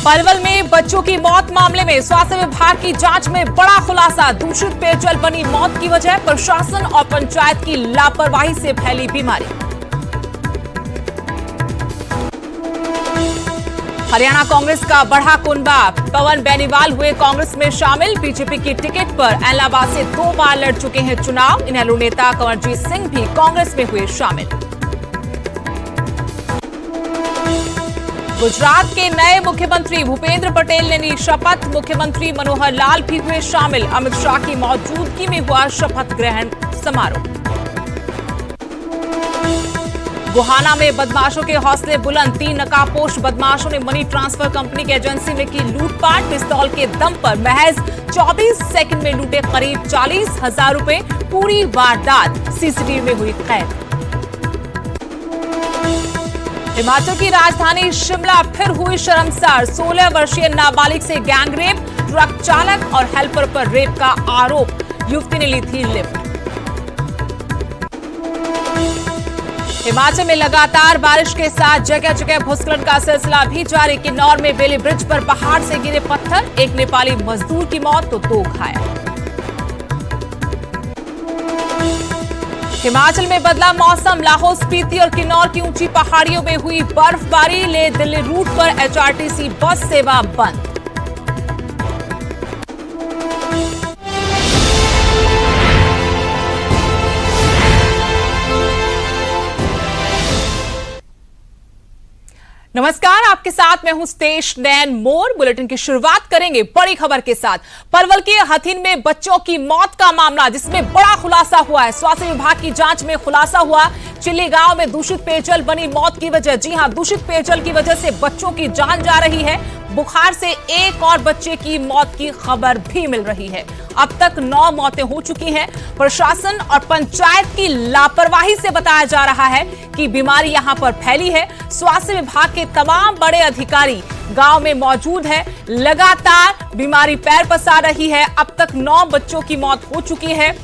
पलवल में बच्चों की मौत मामले में स्वास्थ्य विभाग की जांच में बड़ा खुलासा। दूषित पेयजल बनी मौत की वजह, प्रशासन और पंचायत की लापरवाही से फैली बीमारी। हरियाणा कांग्रेस का बढ़ा कुनबा, पवन बेनीवाल हुए कांग्रेस में शामिल। बीजेपी की टिकट पर इलाहाबाद से 2 बार लड़ चुके हैं चुनाव। इनेलो नेता कंवरजीत सिंह भी कांग्रेस में हुए शामिल। गुजरात के नए मुख्यमंत्री भूपेंद्र पटेल ने ली शपथ। मुख्यमंत्री मनोहर लाल भी हुए शामिल। अमित शाह की मौजूदगी में हुआ शपथ ग्रहण समारोह। गोहाना में बदमाशों के हौसले बुलंद। 3 नकाबपोश बदमाशों ने मनी ट्रांसफर कंपनी की एजेंसी में की लूटपाट। पिस्तौल के दम पर महज 24 सेकंड में लूटे करीब 40,000 रुपए। पूरी वारदात सीसीटीवी में हुई कैद। हिमाचल की राजधानी शिमला फिर हुई शर्मसार। 16 वर्षीय नाबालिग से गैंगरेप। ट्रक चालक और हेल्पर पर रेप का आरोप। युवती ने ली थी लिफ्ट। हिमाचल में लगातार बारिश के साथ जगह जगह भूस्खलन का सिलसिला भी जारी। किन्नौर में बेली ब्रिज पर पहाड़ से गिरे पत्थर। 1 नेपाली मजदूर की मौत तो 2 घायल। हिमाचल में बदला मौसम। लाहौल स्पीति और किन्नौर की ऊंची पहाड़ियों में हुई बर्फबारी। ले दिल्ली रूट पर एचआरटीसी बस सेवा बंद। नमस्कार, आपके साथ मैं हूं स्तेश नैन मोर। बुलेटिन की शुरुआत करेंगे बड़ी खबर के साथ। पलवल के हथिन में बच्चों की मौत का मामला, जिसमें बड़ा खुलासा हुआ है। स्वास्थ्य विभाग की जांच में खुलासा हुआ। चिल्ली गांव में दूषित पेयजल बनी मौत की वजह। जी हां, दूषित पेयजल की वजह से बच्चों की जान जा रही है। बुखार से एक और बच्चे की मौत की खबर भी मिल रही है। अब तक 9 मौतें हो चुकी हैं। प्रशासन और पंचायत की लापरवाही से बताया जा रहा है कि बीमारी यहां पर फैली है। स्वास्थ्य विभाग के तमाम बड़े अधिकारी गांव में मौजूद है। लगातार बीमारी पैर पसार रही है। अब तक 9 बच्चों की मौत हो चुकी है।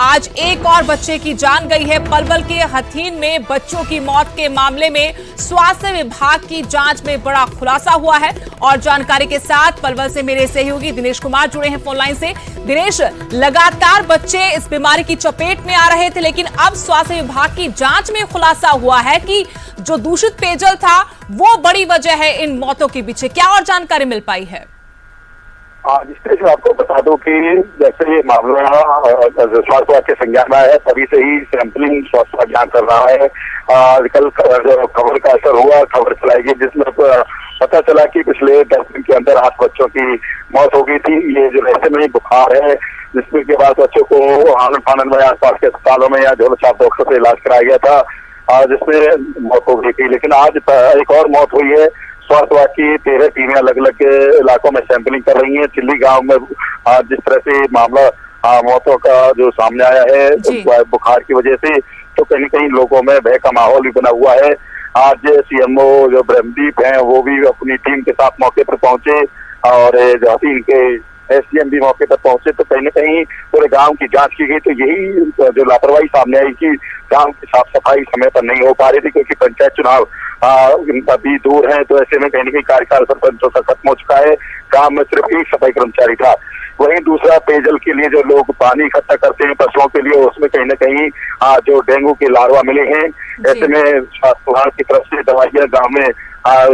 आज एक और बच्चे की जान गई है। पलवल के हथीन में बच्चों की मौत के मामले में स्वास्थ्य विभाग की जांच में बड़ा खुलासा हुआ है। और जानकारी के साथ पलवल से मेरे सहयोगी दिनेश कुमार जुड़े हैं फोन लाइन से। दिनेश, लगातार बच्चे इस बीमारी की चपेट में आ रहे थे, लेकिन अब स्वास्थ्य विभाग की जांच में खुलासा हुआ है कि जो दूषित पेयजल था वो बड़ी वजह है इन मौतों के पीछे। क्या और जानकारी मिल पाई है? जिससे जो आपको बता दो कि जैसे ये मामला स्वास्थ्य विभाग के संज्ञान में है, तभी से ही सैंपलिंग स्वास्थ्य विभाग जांच कर रहा है। कल जो खबर का असर हुआ, खबर चलाई गई, जिसमें पता चला कि पिछले 10 दिन के अंदर 8 बच्चों की मौत हो गई थी। ये जो ऐसे में बुखार है, जिसमें के बाद बच्चों को आनंद फानंद में आसपास के अस्पतालों में या झोला छाप डॉक्टर से इलाज कराया गया था, जिसमें मौत हो गई थी। लेकिन आज एक और मौत हुई है। स्वास्थ्य विभाग की 13 टीमें अलग अलग इलाकों में सैंपलिंग कर रही हैं। चिल्ली गांव में जिस तरह से मामला मौतों का जो सामने आया है बुखार की वजह से, तो कहीं कहीं लोगों में भय का माहौल भी बना हुआ है। आज सीएमओ जो ब्रह्मदीप हैं वो भी अपनी टीम के साथ मौके पर पहुंचे और जो हथीन के एसडीएम भी मौके पर पहुंचे। तो कहीं न कहीं पूरे गांव की जांच की गई। तो यही जो लापरवाही सामने आई कि गांव की साफ सफाई समय पर नहीं हो पा रही थी, क्योंकि पंचायत चुनाव अभी दूर है। तो ऐसे में कहीं न कहीं कार्यकाल सरपंचों का खत्म हो चुका है। गांव में सिर्फ एक सफाई कर्मचारी था। वहीं दूसरा, पेयजल के लिए जो लोग पानी इकट्ठा करते हैं पशुओं के लिए, उसमें कहीं न कहीं जो डेंगू के लार्वा मिले हैं। ऐसे में स्वास्थ्य विभाग की तरफ से दवाइयां गाँव में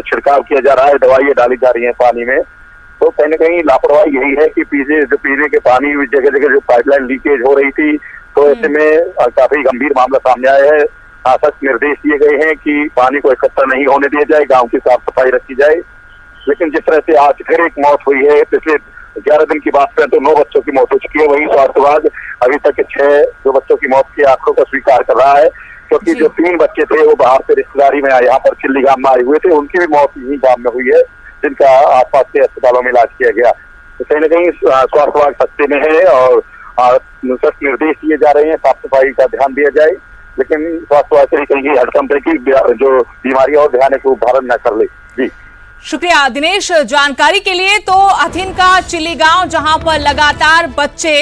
छिड़काव किया जा रहा है, दवाइयां डाली जा रही है पानी में। तो कहीं न कहीं लापरवाही यही है कि पीने के पानी जगह जगह जो पाइपलाइन लीकेज हो रही थी, तो ऐसे में काफी गंभीर मामला सामने आया है। सख्त निर्देश दिए गए हैं कि पानी को इकट्ठा नहीं होने दिया जाए, गांव की साफ सफाई रखी जाए। लेकिन जिस तरह से आज फिर एक मौत हुई है, पिछले 11 दिन की बात करें तो 9 बच्चों की मौत हो चुकी है। वहीं स्वास्थ्य विभाग अभी तक 6 जो बच्चों की मौत के आंकड़ों को स्वीकार कर रहा है, क्योंकि जो 3 बच्चे थे वो बाहर से रिश्तेदारी में यहाँ पर चिल्ली गांव में आए हुए थे। उनकी भी मौत यही गांव में हुई है, जिनका आसपास के अस्पतालों में इलाज किया गया। तो कहीं न कहीं स्वास्थ्य विभाग सख्ते में है और सख्त निर्देश दिए जा रहे हैं, साफ सफाई का ध्यान दिया जाए। लेकिन स्वास्थ्य विभाग से कहीं हरकंपे की जो बीमारी और भयानक रूप धारण न कर ले। जी शुक्रिया दिनेश जानकारी के लिए। तो हथीन का चिल्ली गांव, जहां पर लगातार बच्चे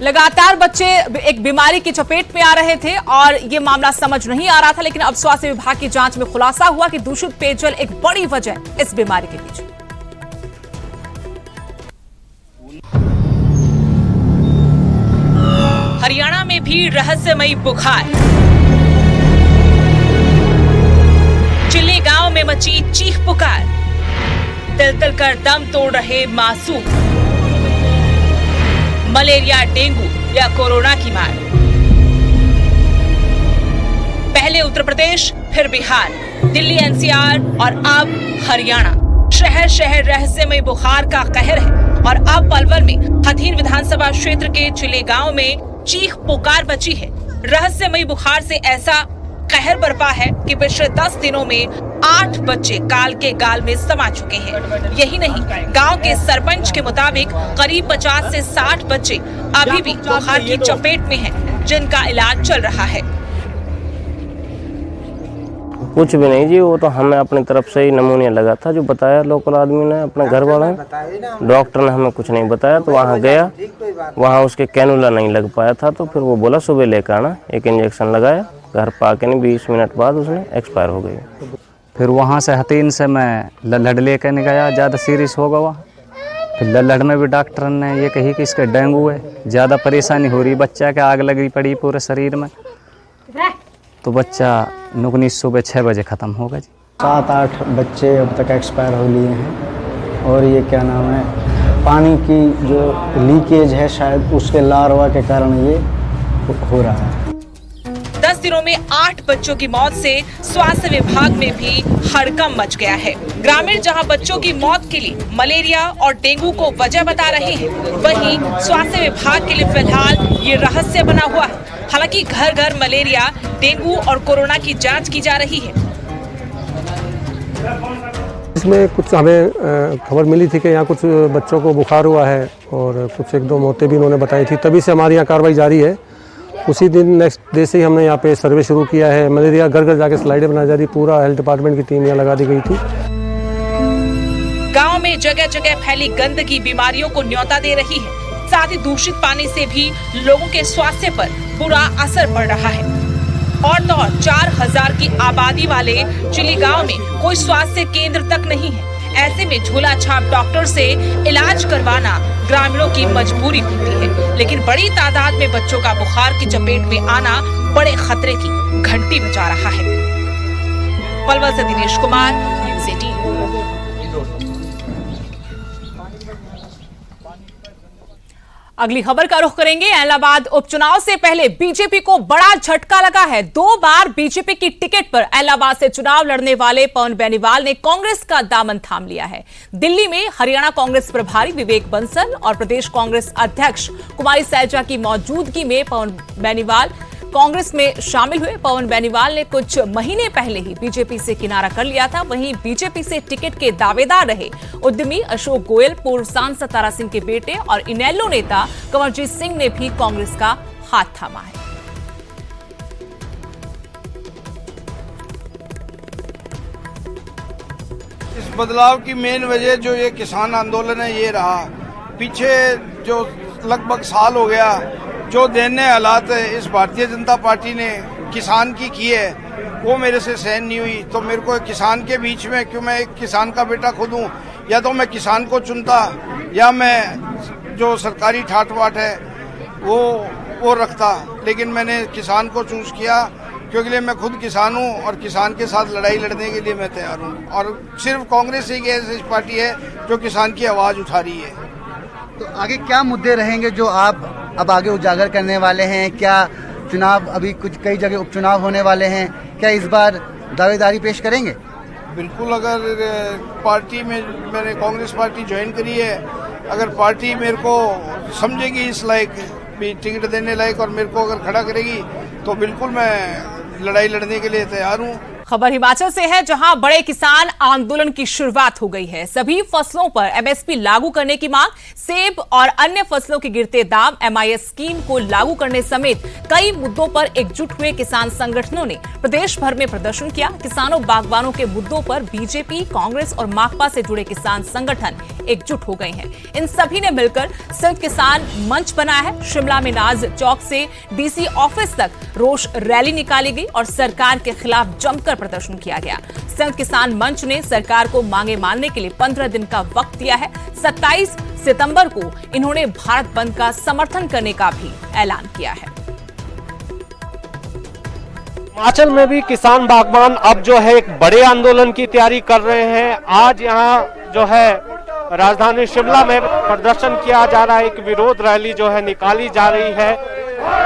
लगातार बच्चे एक बीमारी की चपेट में आ रहे थे और ये मामला समझ नहीं आ रहा था, लेकिन अब स्वास्थ्य विभाग की जांच में खुलासा हुआ कि दूषित पेयजल एक बड़ी वजह इस बीमारी के पीछे। हरियाणा में भी रहस्यमयी बुखार, चिल्ली गांव में मची चीख पुकार, तिल कर दम तोड़ रहे मासूम। मलेरिया, डेंगू या कोरोना की मार। पहले उत्तर प्रदेश, फिर बिहार, दिल्ली, एनसीआर और अब हरियाणा। शहर शहर रहस्यमय बुखार का कहर है और अब पलवल में हथीन विधानसभा क्षेत्र के चिल्ली गांव में चीख पुकार बची है। रहस्यमयी बुखार से ऐसा कहर बरपा है कि पिछले 10 दिनों में 8 बच्चे काल के गाल में समा चुके हैं। यही नहीं, गांव के सरपंच के मुताबिक करीब 50 से 60 बच्चे अभी भी बुखार की चपेट में हैं, जिनका इलाज चल रहा है। कुछ भी नहीं जी, वो तो हमें अपनी तरफ से ही नमूने लगा था, जो बताया लोकल आदमी ने, अपने घर वालों ने। डॉक्टर ने हमें कुछ नहीं बताया, तो वहाँ गया, वहाँ उसके कैनुला नहीं लग पाया था, तो फिर वो बोला सुबह लेकर आना। एक इंजेक्शन लगाया, घर पर आके नहीं 20 मिनट बाद उसने एक्सपायर हो गई। फिर वहाँ से हथीन से मैं लल्लड़ लेकर गया, ज़्यादा सीरियस हो गया। फिर लल्लड़ में भी डॉक्टर ने ये कही कि इसका डेंगू है, ज़्यादा परेशानी हो रही, बच्चा के आग लगी पड़ी पूरे शरीर में। तो बच्चा 19 सुबह 6 बजे ख़त्म हो गया जी। 7-8 बच्चे अब तक एक्सपायर हो लिए हैं और ये क्या नाम है, पानी की जो लीकेज है शायद उसके लार्वा के कारण ये हो रहा है। 10 दिनों में 8 बच्चों की मौत से स्वास्थ्य विभाग में भी हड़कंप मच गया है। ग्रामीण जहां बच्चों की मौत के लिए मलेरिया और डेंगू को वजह बता रहे हैं, वहीं स्वास्थ्य विभाग के लिए फिलहाल ये रहस्य बना हुआ है। हालांकि घर घर मलेरिया, डेंगू और कोरोना की जांच की जा रही है। इसमें कुछ हमें खबर मिली थी कि यहाँ कुछ बच्चों को बुखार हुआ है और कुछ 1-2 मौतें भी उन्होंने बताई थी, तभी से हमारी यहाँ कार्रवाई जारी है। उसी दिन नेक्स्ट डे से ही हमने यहाँ पे सर्वे शुरू किया है। मलेरिया घर घर जाके स्लाइडें बनाई जा रही, पूरा हेल्थ डिपार्टमेंट की टीम यहाँ लगा दी गई थी। गांव में जगह जगह फैली गंदगी बीमारियों को न्योता दे रही है। साथ ही दूषित पानी से भी लोगों के स्वास्थ्य पर बुरा असर पड़ रहा है। और तो और 4000 की आबादी वाले चिल्ली गांव में कोई स्वास्थ्य केंद्र तक नहीं है। ऐसे में झोला छाप डॉक्टर से इलाज करवाना ग्रामीणों की मजबूरी होती है। लेकिन बड़ी तादाद में बच्चों का बुखार की चपेट में आना बड़े खतरे की घंटी बजा रहा है। पलवल से दिनेश कुमार, न्यूज़ 18। अगली खबर का रुख करेंगे। इलाहाबाद उपचुनाव से पहले बीजेपी को बड़ा झटका लगा है। 2 बार बीजेपी की टिकट पर इलाहाबाद से चुनाव लड़ने वाले पवन बेनीवाल ने कांग्रेस का दामन थाम लिया है। दिल्ली में हरियाणा कांग्रेस प्रभारी विवेक बंसल और प्रदेश कांग्रेस अध्यक्ष कुमारी सैलजा की मौजूदगी में पवन बेनीवाल कांग्रेस में शामिल हुए। पवन बेनीवाल ने कुछ महीने पहले ही बीजेपी से किनारा कर लिया था। वहीं बीजेपी से टिकट के दावेदार रहे उद्यमी अशोक गोयल, पूर्व सांसद तारा सिंह के बेटे और इनेलो नेता कंवरजीत सिंह ने भी कांग्रेस का हाथ थामा है। इस बदलाव की मेन वजह जो ये किसान आंदोलन है ये रहा। पीछे जो लगभग साल हो गया जो दैन्य हालात इस भारतीय जनता पार्टी ने किसान की है वो मेरे से सहन नहीं हुई। तो मेरे को किसान के बीच में, क्यों मैं एक किसान का बेटा खुद हूँ, या तो मैं किसान को चुनता या मैं जो सरकारी ठाट बाट है वो रखता। लेकिन मैंने किसान को चूज किया क्योंकि मैं खुद किसान हूँ और किसान के साथ लड़ाई लड़ने के लिए मैं तैयार हूँ। और सिर्फ कांग्रेस ही ऐसी पार्टी है जो किसान की आवाज़ उठा रही है। तो आगे क्या मुद्दे रहेंगे जो आप अब आगे उजागर करने वाले हैं? क्या चुनाव, अभी कुछ कई जगह उपचुनाव होने वाले हैं, क्या इस बार दावेदारी पेश करेंगे? बिल्कुल। अगर पार्टी में मैंने कांग्रेस पार्टी ज्वाइन करी है, अगर पार्टी मेरे को समझेगी इस लायक भी टिकट देने लायक और मेरे को अगर खड़ा करेगी तो बिल्कुल मैं लड़ाई लड़ने के लिए तैयार हूँ। खबर हिमाचल से है, जहां बड़े किसान आंदोलन की शुरुआत हो गई है। सभी फसलों पर एमएसपी लागू करने की मांग, सेब और अन्य फसलों के गिरते दाम, एमआईएस स्कीम को लागू करने समेत कई मुद्दों पर एकजुट हुए किसान संगठनों ने प्रदेश भर में प्रदर्शन किया। किसानों बागवानों के मुद्दों पर बीजेपी, कांग्रेस और माकपा से जुड़े किसान संगठन एकजुट हो गए हैं। इन सभी ने मिलकर संयुक्त किसान मंच बनाया है। शिमला में नाज चौक से डीसी ऑफिस तक रोष रैली निकाली गई और सरकार के खिलाफ जमकर प्रदर्शन किया गया। संयुक्त किसान मंच ने सरकार को मांगे मानने के लिए 15 दिन का वक्त दिया है। 27 सितंबर को इन्होंने भारत बंद का समर्थन करने का भी ऐलान किया है। हिमाचल में भी किसान बागबान अब जो है एक बड़े आंदोलन की तैयारी कर रहे हैं। आज यहाँ जो है राजधानी शिमला में प्रदर्शन किया जा रहा है, एक विरोध रैली जो है निकाली जा रही है।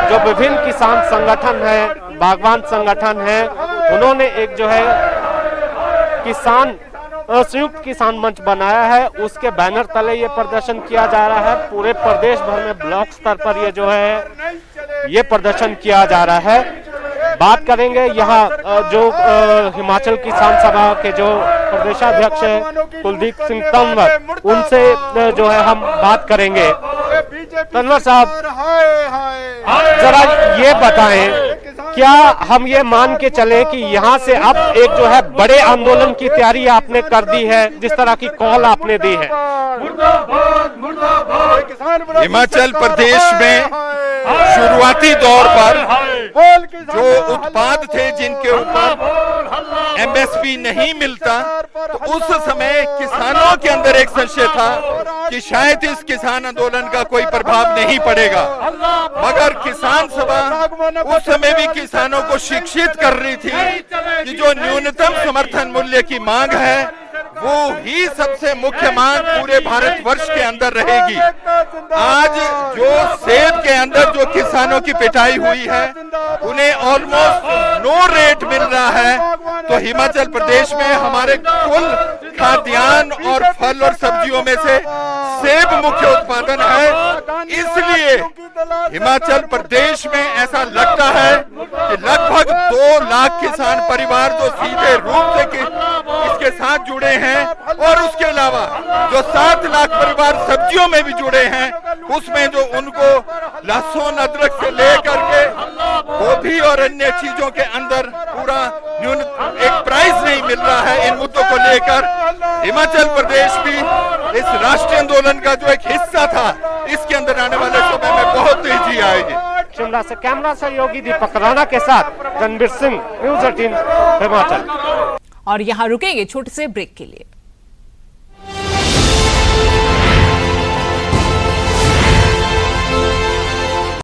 जो विभिन्न किसान संगठन है, बागबान संगठन है, उन्होंने एक जो है किसान संयुक्त किसान मंच बनाया है, उसके बैनर तले ये प्रदर्शन किया जा रहा है। पूरे प्रदेश भर में ब्लॉक स्तर पर ये जो है ये प्रदर्शन किया जा रहा है। बात करेंगे यहाँ जो हिमाचल किसान सभा के जो प्रदेशाध्यक्ष है कुलदीप सिंह तंवर, उनसे जो है हम बात करेंगे। तंवर साहब, जरा ये बताएं, क्या हम ये मान के चले कि यहाँ से अब एक जो है बड़े आंदोलन की तैयारी आपने कर दी है, जिस तरह की कॉल आपने दी है? हिमाचल प्रदेश में शुरुआती दौर पर जो उत्पाद थे जिनके ऊपर एमएसपी नहीं मिलता, तो उस समय किसानों के अंदर एक संशय था कि शायद इस किसान आंदोलन का कोई प्रभाव नहीं पड़ेगा। मगर किसान सभा उस समय भी किसानों को शिक्षित कर रही थी कि जो न्यूनतम समर्थन मूल्य की मांग है वो ही सबसे मुख्य मांग पूरे भारतवर्ष के अंदर रहेगी। आज जो सेब के अंदर जो किसानों की पिटाई हुई है, उन्हें ऑलमोस्ट नो रेट मिल रहा है। तो हिमाचल प्रदेश में हमारे कुल खाद्यान्न और फल और सब्जियों में से सेब मुख्य उत्पादन है। इसलिए हिमाचल प्रदेश में ऐसा लगता है कि लगभग 2 लाख किसान परिवार जो सीधे रूप से इसके साथ जुड़े हैं, और उसके अलावा जो 7 लाख परिवार सब्जियों में भी जुड़े हैं, उसमें जो उनको लहसुन अदरक से लेकर के गोभी और अन्य चीजों के अंदर पूरा एक प्राइस नहीं मिल रहा है, इन मुद्दों को लेकर हिमाचल प्रदेश भी इस राष्ट्रीय आंदोलन का जो एक हिस्सा था, इसके अंदर आने वाले समय में बहुत तेजी आएगी। शिमला से कैमरा सहयोगी दीपक राणा के साथ रणबीर सिंह, न्यूज़ 18 हिमाचल। और यहाँ रुकेंगे छोटे से ब्रेक के लिए।